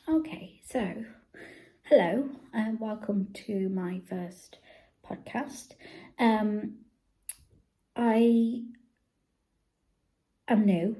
Okay, so hello and welcome to my first podcast. I am new,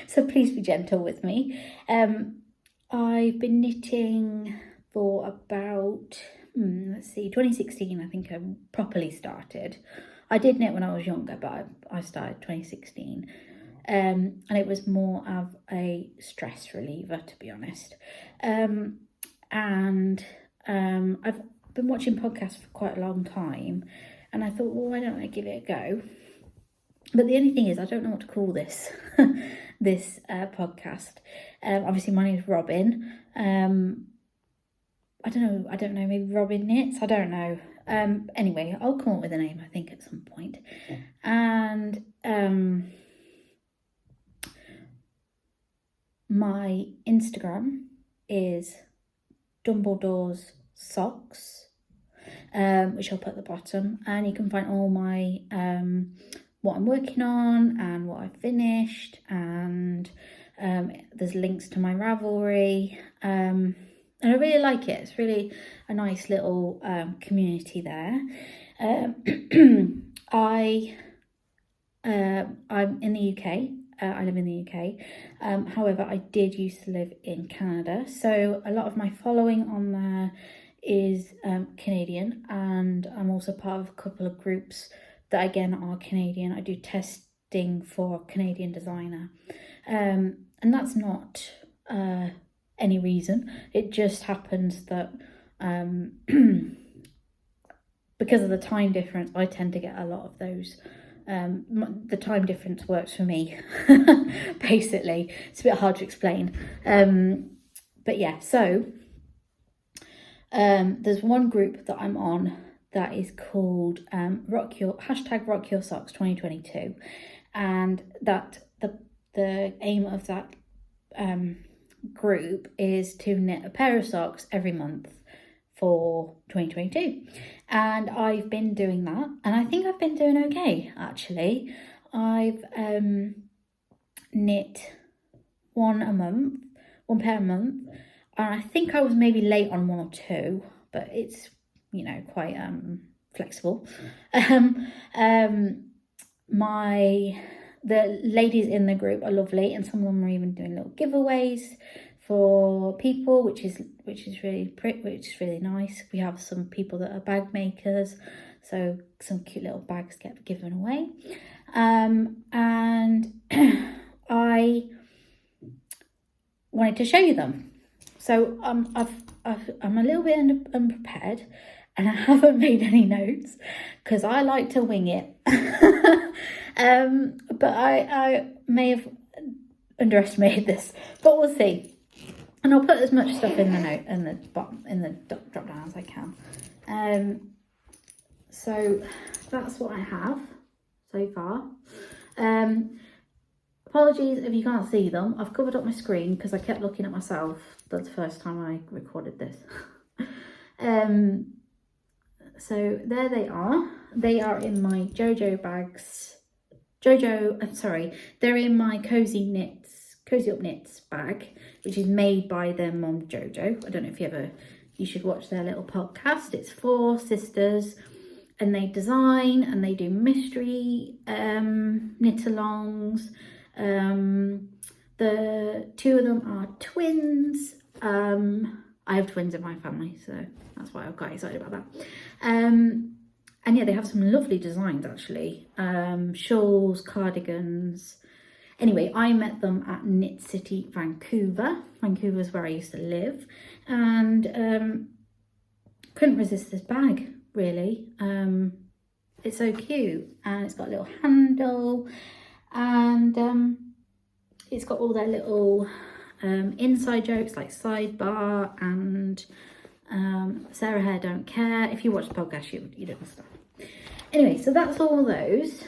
so please be gentle with me. I've been knitting for about, 2016, I think I properly started. I did knit when I was younger, but I started 2016. And it was more of a stress reliever, to be honest. I've been watching podcasts for quite a long time, and I thought, well, why don't I give it a go? But the only thing is, I don't know what to call this this podcast. Obviously, my name is Robyn. I don't know, maybe Robyn Knits, I don't know. Anyway, I'll come up with a name, I think, at some point. And my Instagram is Dumbledore's Socks, which I'll put at the bottom, and you can find all my what I'm working on and what I've finished, and there's links to my Ravelry, and I really like it. It's really a nice little community there. I'm in the UK. I live in the UK. However, I did used to live in Canada, so a lot of my following on there is Canadian, and I'm also part of a couple of groups that again are Canadian. I do testing for Canadian designer, and that's not any reason. It just happens that because of the time difference, I tend to get a lot of those. The time difference works for me, basically. It's a bit hard to explain. But yeah, so there's one group that I'm on that is called Rock Your Socks 2022, and that the aim of that group is to knit a pair of socks every month for 2022, and I've been doing that, and I think I've been doing okay, actually. I've knit one pair a month, and I think I was maybe late on one or two, but it's, you know, quite flexible. The ladies in the group are lovely, and some of them are even doing little giveaways for people, which is really nice. We have some people that are bag makers, so some cute little bags get given away. And I wanted to show you them. So I'm a little bit unprepared, and I haven't made any notes because I like to wing it. But I may have underestimated this, but we'll see. And I'll put as much stuff in the note in the bottom, in the drop down, as I can. So that's what I have so far. Apologies if you can't see them. I've covered up my screen because I kept looking at myself the first time I recorded this. So there they are. They are in my they're in my Cozy Up Knits bag, which is made by their mum Jojo. I don't know if you should watch their little podcast. It's 4 sisters, and they design and they do mystery knit-alongs. The 2 of them are twins. I have twins in my family, so that's why I got excited about that. And yeah, they have some lovely designs, actually. Shawls, cardigans. Anyway, I met them at Knit City, Vancouver. Vancouver is where I used to live. And couldn't resist this bag, really. It's so cute. And it's got a little handle. And it's got all their little inside jokes, like sidebar and Sarah Hair Don't Care. If you watch the podcast, you'd understand. Anyway, so that's all those.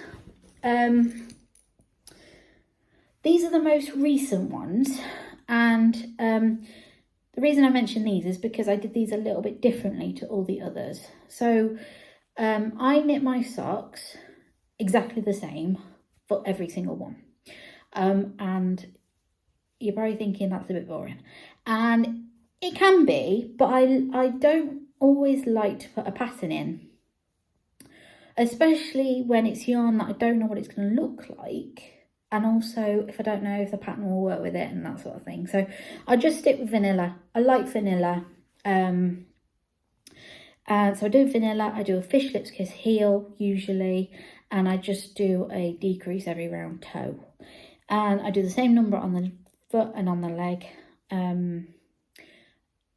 These are the most recent ones, and the reason I mention these is because I did these a little bit differently to all the others. So I knit my socks exactly the same for every single one, and you're probably thinking that's a bit boring. And it can be, but I don't always like to put a pattern in. Especially when it's yarn that I don't know what it's going to look like. And also if I don't know if the pattern will work with it and that sort of thing. So I just stick with vanilla. I like vanilla. And so I do vanilla. I do a fish lips kiss heel usually. And I just do a decrease every round toe. And I do the same number on the foot and on the leg.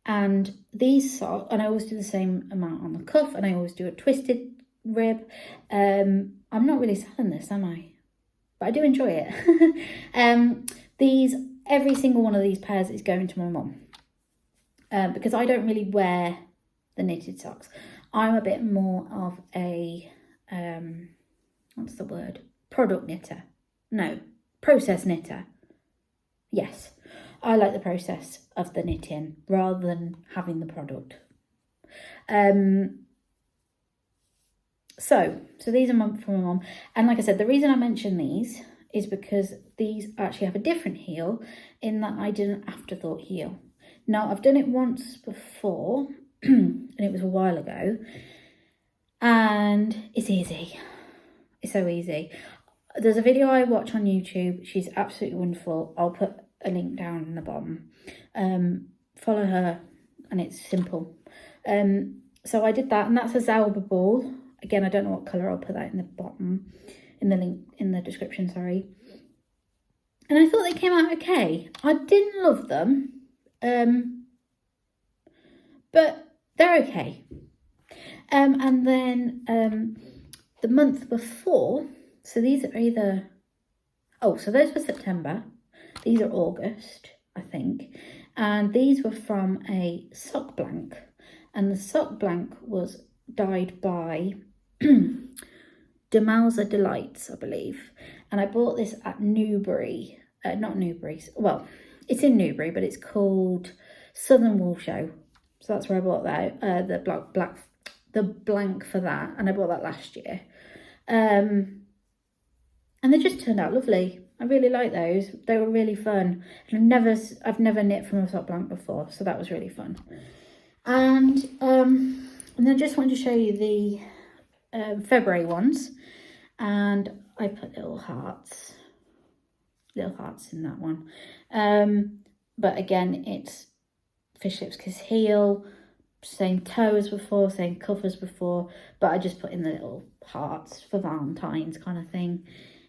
And these socks, and I always do the same amount on the cuff. And I always do a twisted rib. I'm not really selling this, am I? But I do enjoy it. Every single one of these pairs is going to my mum, because I don't really wear the knitted socks. I'm a bit more of a what's the word, product knitter. No, process knitter. Yes, I like the process of the knitting rather than having the product. So these are from my mum. And like I said, the reason I mention these is because these actually have a different heel in that I did an afterthought heel. Now, I've done it once before, and it was a while ago. And it's easy. It's so easy. There's a video I watch on YouTube. She's absolutely wonderful. I'll put a link down in the bottom. Follow her, and it's simple. So I did that, and that's a Zauberball. Again, I don't know what colour. I'll put that in the bottom, in the link, in the description, sorry. And I thought they came out okay. I didn't love them, but they're okay. And then the month before, so these are either, so those were September. These are August, I think. And these were from a sock blank. And the sock blank was dyed by Demelza Delights, I believe. And I bought this at Newbury. Not Newbury. Well, it's in Newbury, but it's called Southern Wool Show. So that's where I bought that. The blank for that. And I bought that last year. And they just turned out lovely. I really like those. They were really fun. And I've never knit from a sock blank before, so that was really fun. And then I just wanted to show you the February ones, and I put little hearts in that one. But again, it's fish lips kiss heel, same toe as before, same cuff as before, but I just put in the little hearts for Valentine's kind of thing.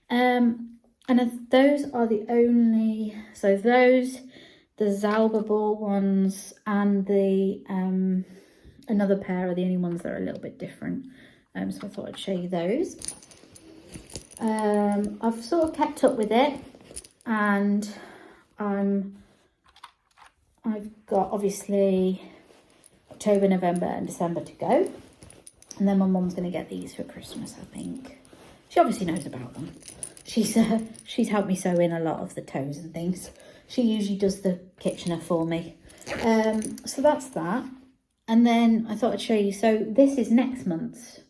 And those are the only, so those, the Zauberball ones and the another pair are the only ones that are a little bit different. So I thought I'd show you those. I've sort of kept up with it, and I've got obviously October, November and December to go. And then my mum's going to get these for Christmas, I think. She obviously knows about them. She's helped me sew in a lot of the toes and things. She usually does the Kitchener for me. So that's that. And then I thought I'd show you. So this is next month's.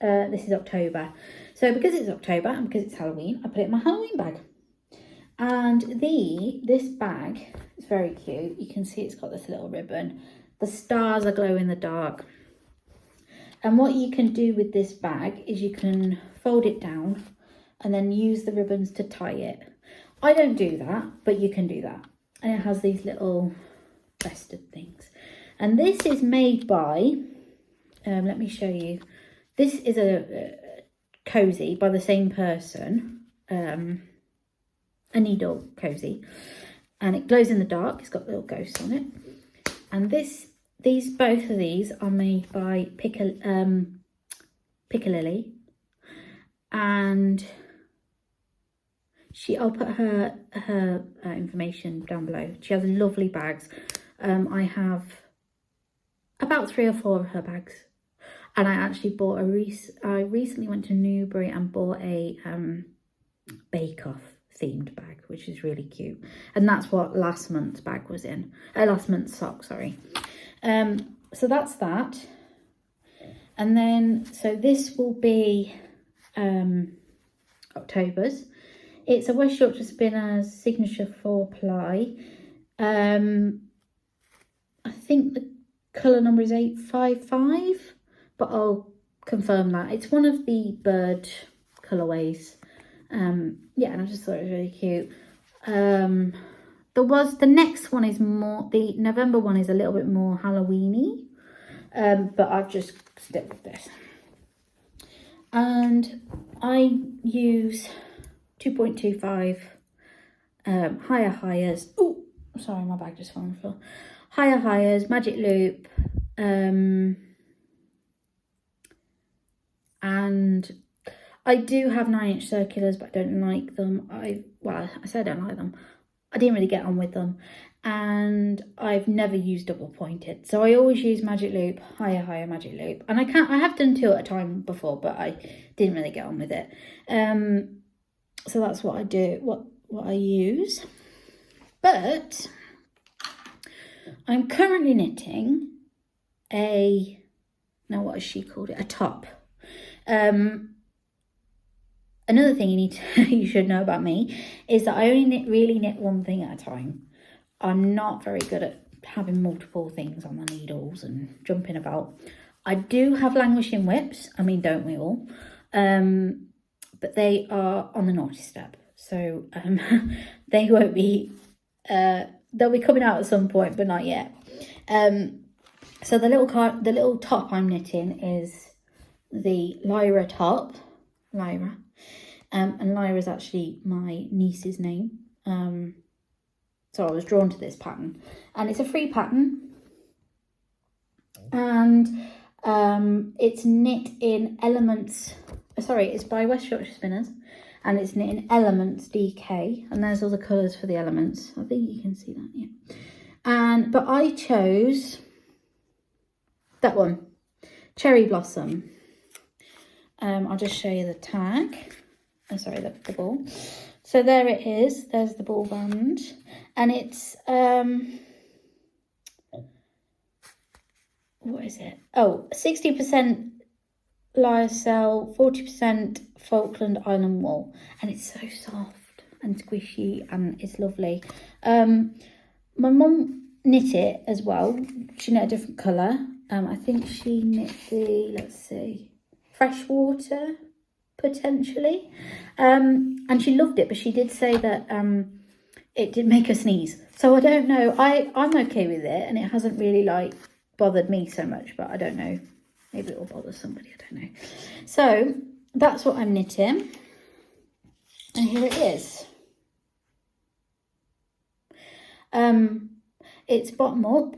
This is October. So because it's October and because it's Halloween, I put it in my Halloween bag. And this bag is very cute. You can see it's got this little ribbon. The stars are glow in the dark. And what you can do with this bag is you can fold it down and then use the ribbons to tie it. I don't do that, but you can do that. And it has these little vested things. And this is made by, let me show you. This is a cozy by the same person, a needle cozy. And it glows in the dark. It's got little ghosts on it. And both of these are made by JoPickleLilly. And I'll put her information down below. She has lovely bags. I have about 3 or 4 of her bags, and I actually bought I recently went to Newbury and bought a Bake Off themed bag, which is really cute, and that's what last month's bag was in. Last month's sock, sorry. So that's that, and then so this will be October's. It's a WYS Yorkshire Spinners Signature 4-ply. I think the colour number is 855, but I'll confirm that. It's one of the bird colourways. Yeah, and I just thought it was really cute. The next one is more, the November one is a little bit more Halloween-y, but I've just stuck with this. And I use 2.25 higher highers. Oh, sorry, my bag just fell on the floor. Higher highers, magic loop, and I do have 9-inch circulars, but I don't like them. I say I don't like them. I didn't really get on with them, and I've never used double pointed, so I always use magic loop, higher magic loop, and I have done 2 at a time before, but I didn't really get on with it. So that's what I do, what I use. But I'm currently knitting what has she called it? A top. Another thing you should know about me is that I only really knit one thing at a time. I'm not very good at having multiple things on the needles and jumping about. I do have languishing whips. I mean, don't we all? But they are on the naughty step. So they won't be, they'll be coming out at some point, but not yet. So the little top I'm knitting is the Lyra top. Lyra. And Lyra is actually my niece's name. So I was drawn to this pattern. And it's a free pattern. And it's knit in Elements. Sorry, it's by WYS Yorkshire Spinners. And it's knit in Elements DK. And there's all the colours for the elements. I think you can see that, yeah. But I chose that one. Cherry Blossom. I'll just show you the tag. Oh, sorry, the ball. So there it is. There's the ball band. And it's, what is it? Oh, 60% lyocell, 40% Falkland Island wool. And it's so soft and squishy and it's lovely. My mum knit it as well. She knit a different colour. I think she knit the, let's see, freshwater, potentially. And she loved it, but she did say that it did make her sneeze. So I don't know. I'm okay with it, and it hasn't really like bothered me so much, but I don't know. Maybe it will bother somebody, I don't know. So that's what I'm knitting. And here it is. It's bottom up.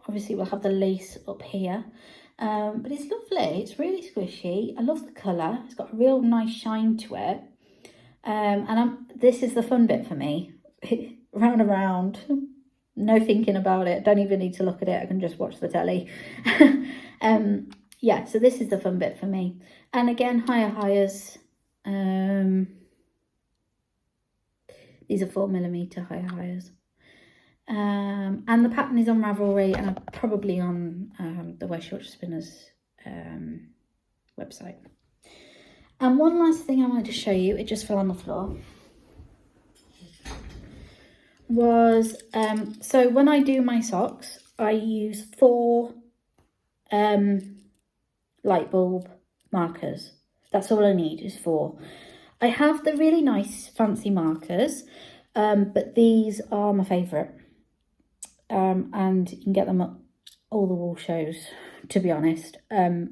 Obviously we'll have the lace up here. But it's lovely. It's really squishy. I love the colour. It's got a real nice shine to it. This is the fun bit for me. Round and round. No thinking about it. Don't even need to look at it. I can just watch the telly. Yeah, so this is the fun bit for me. And again, higher highers. These are 4mm higher highers. And the pattern is on Ravelry and probably on the WYS Yorkshire Spinners website. And one last thing I wanted to show you, it just fell on the floor, was, so when I do my socks, I use 4 light bulb markers. That's all I need is 4. I have the really nice fancy markers, but these are my favourite. And you can get them at all the wool shows, to be honest. I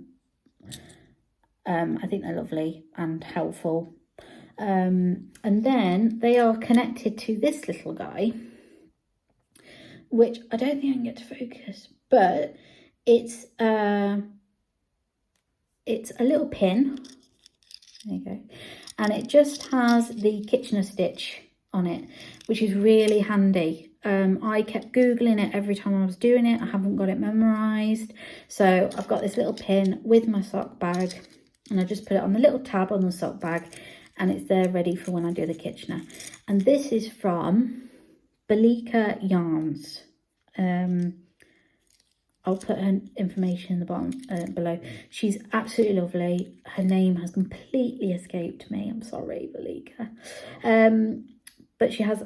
think they're lovely and helpful. And then they are connected to this little guy, which I don't think I can get to focus, but it's a little pin. There you go. And it just has the Kitchener stitch on it, which is really handy. I kept Googling it every time I was doing it. I haven't got it memorised. So I've got this little pin with my sock bag, and I just put it on the little tab on the sock bag, and it's there ready for when I do the Kitchener. And this is from Belika Yarns. I'll put her information in the bottom below. She's absolutely lovely. Her name has completely escaped me. I'm sorry, Malika. But she has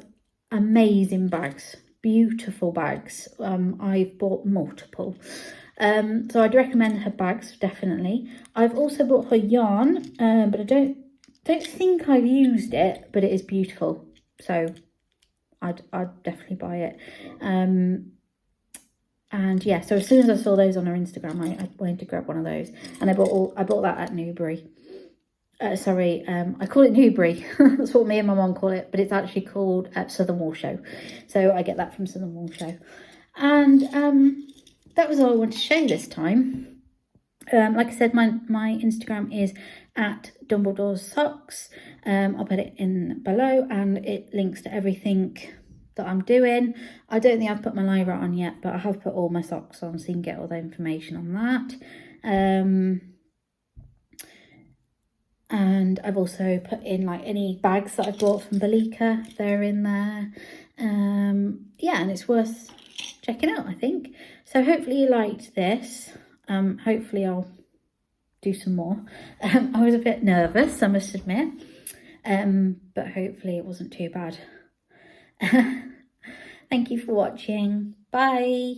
amazing bags, beautiful bags. I've bought multiple. So I'd recommend her bags, definitely. I've also bought her yarn, but I don't think I've used it, but it is beautiful. So I'd definitely buy it. And yeah, so as soon as I saw those on her Instagram, I went to grab one of those, and I bought that at Newbury. I call it Newbury. That's what me and my mum call it, but it's actually called Southern Wool Show. So I get that from Southern Wool Show. And that was all I wanted to show this time. Like I said, my Instagram is at Dumbledore's Socks. I'll put it in below, and it links to everything that I'm doing. I don't think I've put my Lyra on yet, but I have put all my socks on, so you can get all the information on that. And I've also put in like any bags that I bought from Malika. They're in there. Yeah, and it's worth checking out, I think. So hopefully you liked this. Hopefully I'll do some more. I was a bit nervous, I must admit, but hopefully it wasn't too bad. Thank you for watching. Bye.